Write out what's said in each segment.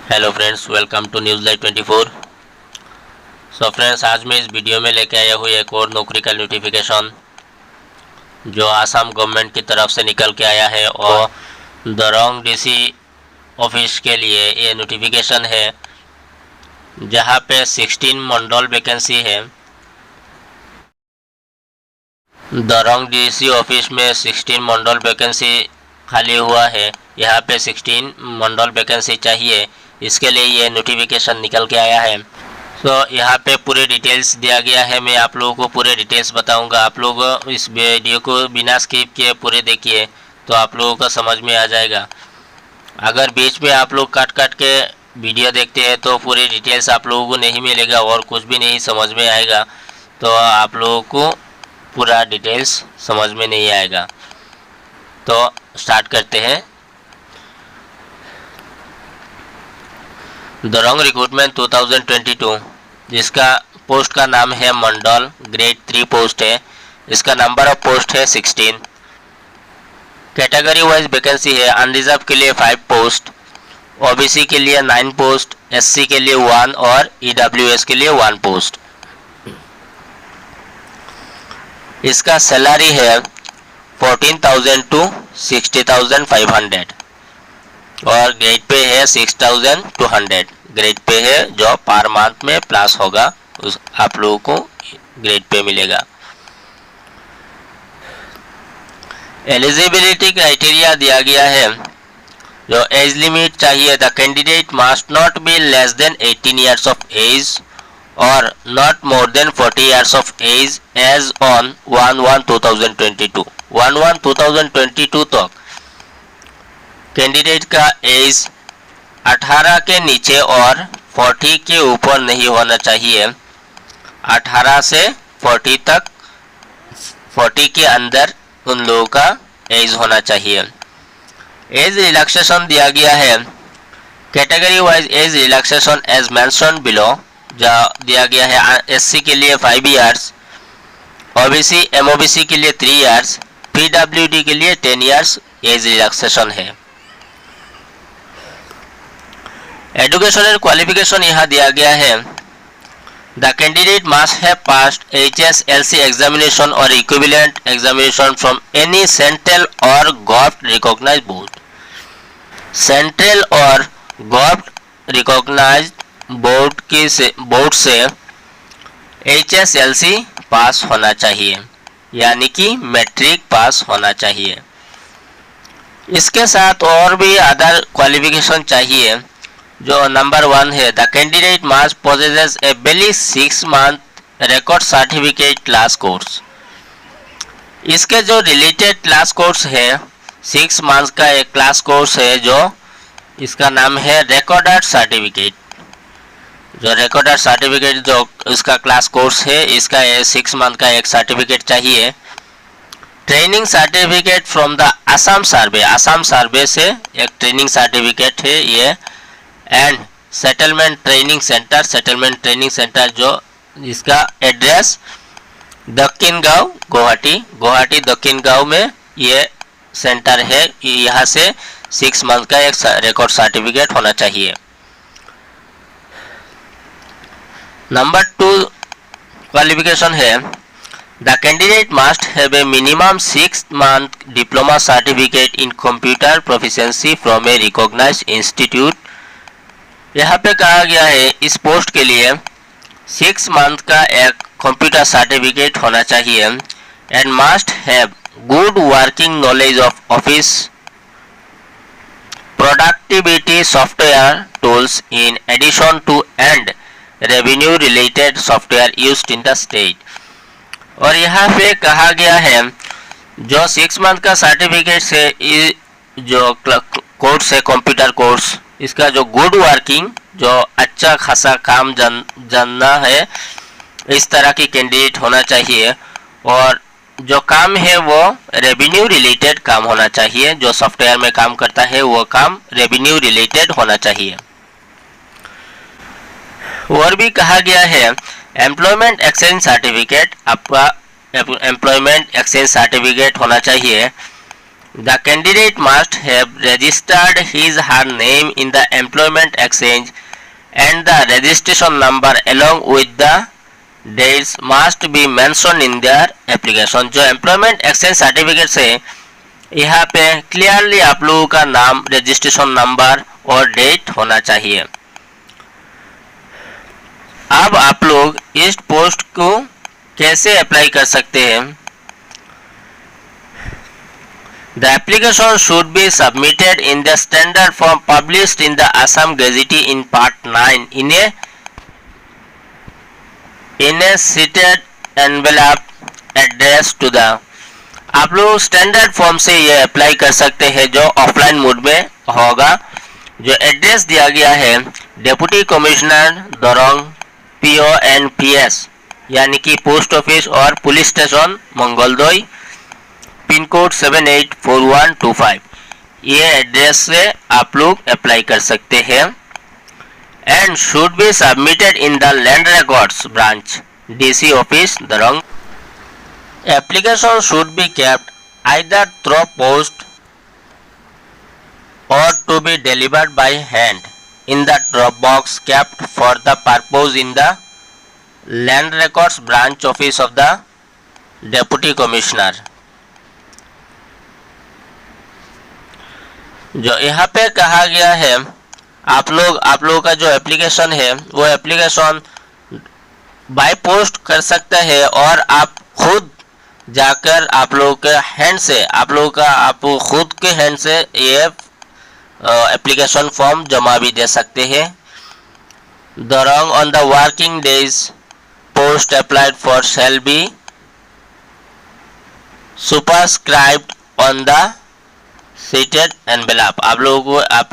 Hello friends, welcome to news live 24। So friends, आज मैं इस वीडियो में लेके आया हूँ एक और नौकरी का नोटिफिकेशन जो आसाम गवर्नमेंट की तरफ से निकल के आया है और दरंग डीसी ऑफिस के लिए ये नोटिफिकेशन है जहाँ पे 16 मंडल वैकेंसी है। दरंग डीसी ऑफिस में 16 मंडल वैकेंसी खाली हुआ है। यहाँ पे 16 मंडल वैकेंसी चाहिए, इसके लिए ये नोटिफिकेशन निकल के आया है। यहाँ पे पूरे डिटेल्स दिया गया है। मैं आप लोगों को पूरे डिटेल्स बताऊंगा। आप लोग इस वीडियो को बिना स्किप किए पूरे देखिए तो आप लोगों को समझ में आ जाएगा। अगर बीच में आप लोग काट के वीडियो देखते हैं तो पूरी डिटेल्स आप लोगों को नहीं मिलेगा और कुछ भी नहीं समझ में आएगा, तो आप लोगों को पूरा डिटेल्स समझ में नहीं आएगा। तो स्टार्ट करते हैं। दरंग रिक्रूटमेंट 2022, जिसका पोस्ट का नाम है मंडल, ग्रेड 3 पोस्ट है। इसका नंबर ऑफ पोस्ट है 16। कैटेगरी वाइज वैकेंसी है। अनरिजर्व के लिए 5 पोस्ट, ओबीसी के लिए 9 पोस्ट, एससी के लिए 1 और ईडब्ल्यूएस के लिए 1 पोस्ट। इसका सैलरी है 14,000 टू 60,500 और ग्रेड पे है 6,200 ग्रेड पे है, जो पर मंथ में प्लस होगा उस आप लोगों को ग्रेड पे मिलेगा। एलिजिबिलिटी क्राइटेरिया दिया गया है। जो एज लिमिट चाहिए, the candidate must not be less than 18 years of age और not more than 40 years of age age on 1/1/2022। 1/1/2022 तक कैंडिडेट का एज 18 के नीचे और 40 के ऊपर नहीं होना चाहिए। 18 से 40 तक, 40 के अंदर उन लोगों का एज होना चाहिए। एज रिलैक्सेशन दिया गया है। Category wise age relaxation as mention below दिया गया है। एससी के लिए 5 इयर्स, ओबीसी एमओबीसी के लिए 3 इयर्स, पीडब्ल्यूडी के लिए 10 इयर्स एज रिलैक्सेशन है। एजुकेशनल क्वालिफिकेशन यहाँ दिया गया है। The candidate must have passed HSLC examination और equivalent examination from any central और गवर्नमेंट रिकॉग्नाइज्ड बोर्ड। सेंट्रल और गवर्नमेंट रिकॉग्नाइज्ड बोर्ड से HSLC पास होना चाहिए, यानी कि मैट्रिक पास होना चाहिए। इसके साथ और भी अदर क्वालिफिकेशन चाहिए। जो नंबर 1 है, the candidate must possesses a valid 6 month record certificate class course. इसके जो रिलेटेड क्लास कोर्स है, 6 मंथ का एक क्लास कोर्स है जो इसका नाम है रिकॉर्डर सर्टिफिकेट। जो रिकॉर्डर सर्टिफिकेट जो इसका क्लास कोर्स है, इसका 6 मंथ का एक सर्टिफिकेट चाहिए। Training certificate from the Assam survey, Assam survey से एक ट्रेनिंग सर्टिफिकेट है ये। And settlement training centre, settlement training centre जो इसका एड्रेस दक्षिण गांव गुवाहाटी दक्षिण गांव में ये सेंटर है। यहाँ से 6 मंथ का एक रिकॉर्ड सर्टिफिकेट होना चाहिए। नंबर 2 क्वालिफिकेशन है, the candidate must have a minimum 6 month diploma certificate in computer proficiency from a recognised institute. यहाँ पे कहा गया है इस पोस्ट के लिए 6 मंथ का एक कंप्यूटर सर्टिफिकेट होना चाहिए। And must have good working knowledge of office productivity software tools in addition to and revenue related software used in the state. और यहाँ पे कहा गया है जो 6 मंथ का सर्टिफिकेट से जो कोर्स है कंप्यूटर कोर्स, इसका जो गुड वर्किंग, जो अच्छा खासा काम जानना है, इस तरह की कैंडिडेट होना चाहिए। और जो काम है वो रेवेन्यू रिलेटेड काम होना चाहिए। जो सॉफ्टवेयर में काम करता है वो काम रेवेन्यू रिलेटेड होना चाहिए। और भी कहा गया है एम्प्लॉयमेंट एक्सचेंज सर्टिफिकेट, आपका एम्प्लॉयमेंट एक्सचेंज सर्टिफिकेट होना चाहिए। The candidate must have registered his her name in the employment exchange and the registration number along with the dates must be mentioned in their application। जो employment exchange certificate है यहाँ पे clearly आप लोगों का नाम, रजिस्ट्रेशन नंबर और date होना चाहिए। अब आप लोग इस पोस्ट को कैसे अप्लाई कर सकते हैं? The application should be submitted in the standard form published in the Assam Gazette in Part 9 in a seated envelope addressed to the। आप लोग स्टैंडर्ड फॉर्म से ये अप्लाई कर सकते हैं जो ऑफलाइन मोड में होगा। जो एड्रेस दिया गया है डेप्यूटी कमिश्नर दरोंग PONPS यानी कि पोस्ट ऑफिस और police station Mangaldoi, pin code 784125। ये एड्रेस से आप लोग अप्लाई कर सकते हैं। And should be submitted in the land records branch DC office Darrang. Application should be kept either through post or to be delivered by hand in the drop box kept for the purpose in the land records branch office of the deputy commissioner। जो यहाँ पे कहा गया है आप लोगों का जो एप्लीकेशन है वो एप्लीकेशन बाय पोस्ट कर सकते हैं और आप खुद जाकर आप लोगों के हैंड से आप खुद के हैंड से ये एप्लीकेशन फॉर्म जमा भी दे सकते हैं। Darrang on the working days post applied for shall be superscribed on the sealed envelope. आप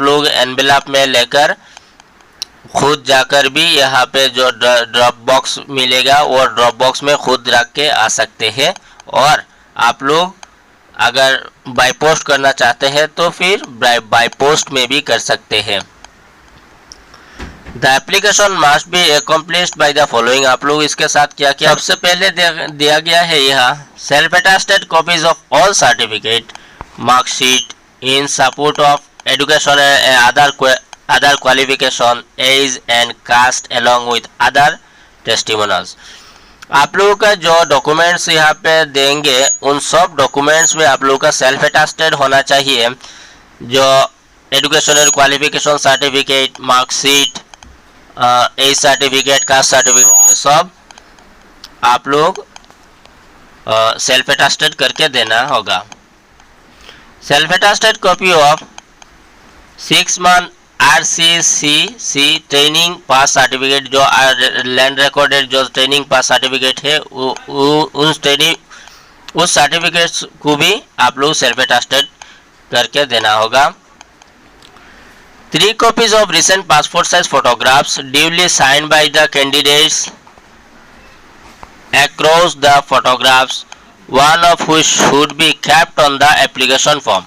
लोग एनवेलप में लेकर खुद जाकर भी यहाँ पे जो ड्रॉप बॉक्स मिलेगा वो ड्रॉप बॉक्स में खुद रख के आ सकते हैं। और आप लोग अगर बाय पोस्ट करना चाहते हैं तो फिर बाय पोस्ट में भी कर सकते हैं। The application must be accomplished by the following. आप लोग इसके साथ क्या क्या सबसे पहले दिया गया है यहाँ self attested copies of all certificate marksheet in support of education other qualification age and caste along with other testimonials। आप लोगों का जो डॉक्यूमेंट्स यहाँ पे देंगे उन सब डॉक्यूमेंट्स में आप लोगों का सेल्फ अटेस्टेड होना चाहिए। जो educational qualification certificate, marksheet, age certificate, caste certificate, ये सब आप लोग सेल्फ अटेस्टेड करके देना होगा। Self attested copy of 6 month RCCC training pass certificate, जो लैंड रिकॉर्डेड जो ट्रेनिंग पास सर्टिफिकेट है उस सर्टिफिकेट को भी आप लोग सेल्फ अटेस्टेड करके देना होगा। 3 copies of recent passport size photographs duly signed by the candidates across the photographs, one of which should be kept on the application form।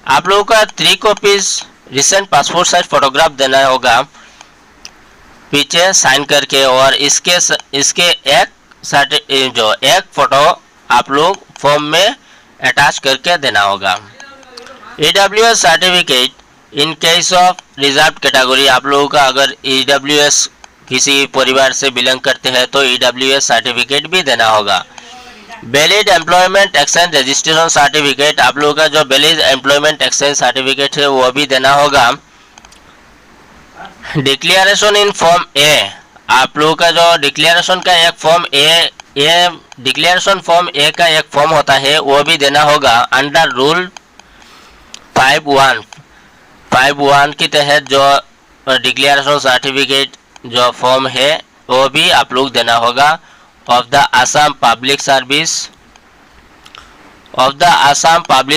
आप लोगों का 3 copies recent passport size photograph देना होगा पीछे sign करके, और इसके एक फोटो आप लोग फॉर्म में अटैच करके देना होगा। EWS certificate in case of reserve category. आप लोगों का अगर EWS किसी परिवार से बिलोंग करते हैं तो EWS सर्टिफिकेट भी देना होगा। Valid employment exchange registration certificate. आप लोगों का जो वैलिड एम्प्लॉयमेंट एक्सचेंज सर्टिफिकेट है वो भी देना होगा। डिक्लेरेशन इन फॉर्म ए। आप लोगों का जो डिक्लेरेशन का एक फॉर्म डिक्लेरेशन फॉर्म ए का एक फॉर्म होता है वो भी देना होगा। अंडर रूल 5.1 के तहत जो डिक्लेरेशन सर्टिफिकेट जो फॉर्म है वो भी आप लोग देना होगा। of the Assam Public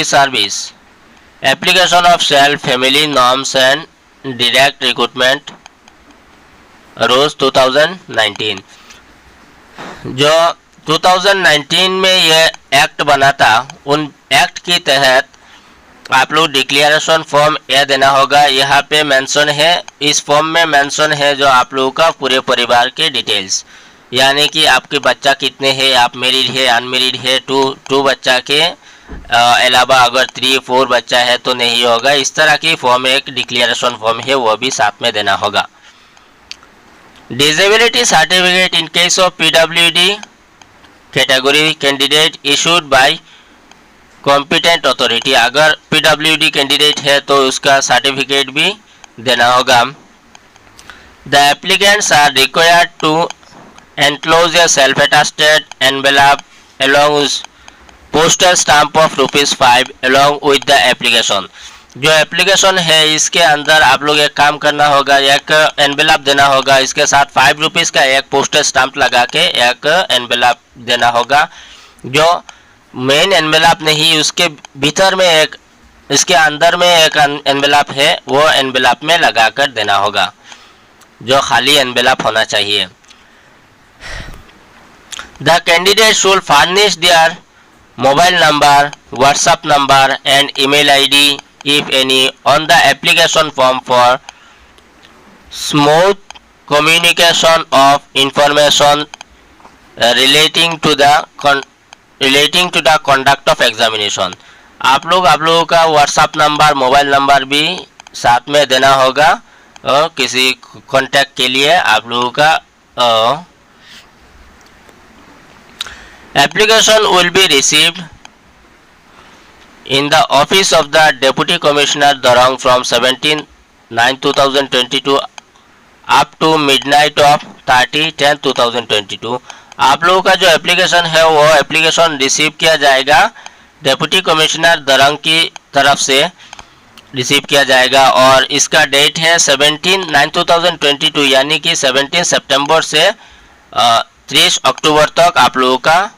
Service application of self family norms and direct recruitment rules 2019। जो 2019 में ये एक्ट बना था उन एक्ट के तहत आप लोग डिक्लेरेशन फॉर्म ए देना होगा। यहाँ पे मेंशन है, इस फॉर्म में मेंशन है जो आप लोगों का पूरे परिवार के डिटेल्स, यानी कि आपके बच्चा कितने हैं, आप मैरिड है अनमैरिड है, टू बच्चा के अलावा अगर 3-4 बच्चा है तो नहीं होगा। इस तरह की फॉर्म एक डिक्लेरेशन फॉर्म है, वो भी साथ में देना होगा। Disability certificate in case of PWD category candidate issued by competent authority. अगर पीडब्ल्यूडी कैंडिडेट है तो उसका सर्टिफिकेट भी देना होगा। The applicants are required to enclose a self-attested envelope along with postal stamp of ₹5 along with the application। जो application है इसके अंदर आप लोग एक काम करना होगा, एक एनवेलप देना होगा, इसके साथ ₹5 का एक पोस्टल स्टाम्प लगा के एक एनवेलप देना होगा। जो मेन एनवेलप नहीं, उसके भीतर में एक, इसके अंदर में एक एनवेलप है, वो एनवेलप में लगा कर देना होगा, जो खाली एनवेलप होना चाहिए। The candidate should furnish their mobile number, WhatsApp number and email ID if any on the application form for smooth communication of information relating to the conduct of examination। आप लोगों का WhatsApp नंबर, मोबाइल नंबर भी साथ में देना होगा और किसी कॉन्टैक्ट के लिए आप लोगों का Application will be received in the office of the Deputy Commissioner Darang from 17/9/2022 up to midnight of 30/10/2022। आप लोगों का जो एप्लीकेशन है वो एप्लीकेशन रिसीव किया जाएगा डेप्यूटी कमिश्नर दरंग की तरफ से रिसीव किया जाएगा और इसका डेट है 17/9/2022 यानी कि 17 सितंबर से 30 अक्टूबर तक आप लोगों का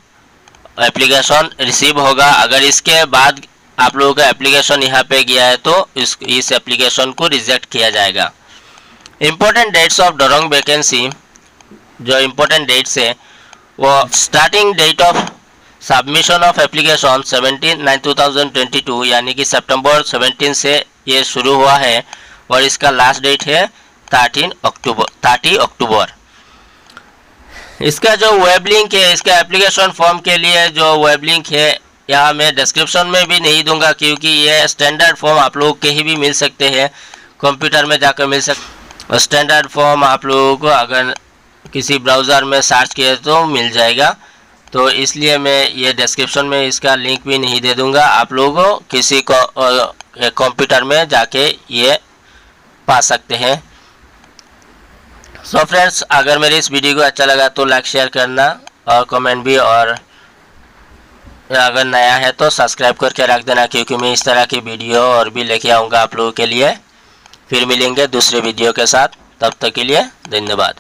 एप्लीकेशन रिसीव होगा। अगर इसके बाद आप लोगों का एप्लीकेशन यहाँ पे गया है तो इस एप्लीकेशन को रिजेक्ट किया जाएगा। Important dates of Darrang vacancy, जो इम्पोर्टेंट डेट्स है वो starting date of submission of application 17/9/2022 यानी कि सितंबर 17 से ये शुरू हुआ है और इसका लास्ट डेट है 30 अक्टूबर। इसका जो वेब लिंक है, इसका एप्लीकेशन फॉर्म के लिए जो वेब लिंक है यहाँ मैं डिस्क्रिप्शन में भी नहीं दूंगा क्योंकि ये स्टैंडर्ड फॉर्म आप लोग कहीं भी मिल सकते हैं, कंप्यूटर में जाकर मिल सकते। स्टैंडर्ड फॉर्म आप लोगों को अगर किसी ब्राउज़र में सर्च किए तो मिल जाएगा, तो इसलिए मैं ये डिस्क्रिप्शन में इसका लिंक भी नहीं दे दूंगा। आप लोगों किसी को कंप्यूटर में जाके ये पा सकते हैं। सो फ्रेंड्स, अगर मेरे इस वीडियो को अच्छा लगा तो लाइक शेयर करना और कमेंट भी, और अगर नया है तो सब्सक्राइब करके रख देना क्योंकि मैं इस तरह की वीडियो और भी लेके आऊँगा आप लोगों के लिए। फिर मिलेंगे दूसरे वीडियो के साथ, तब तक के लिए धन्यवाद।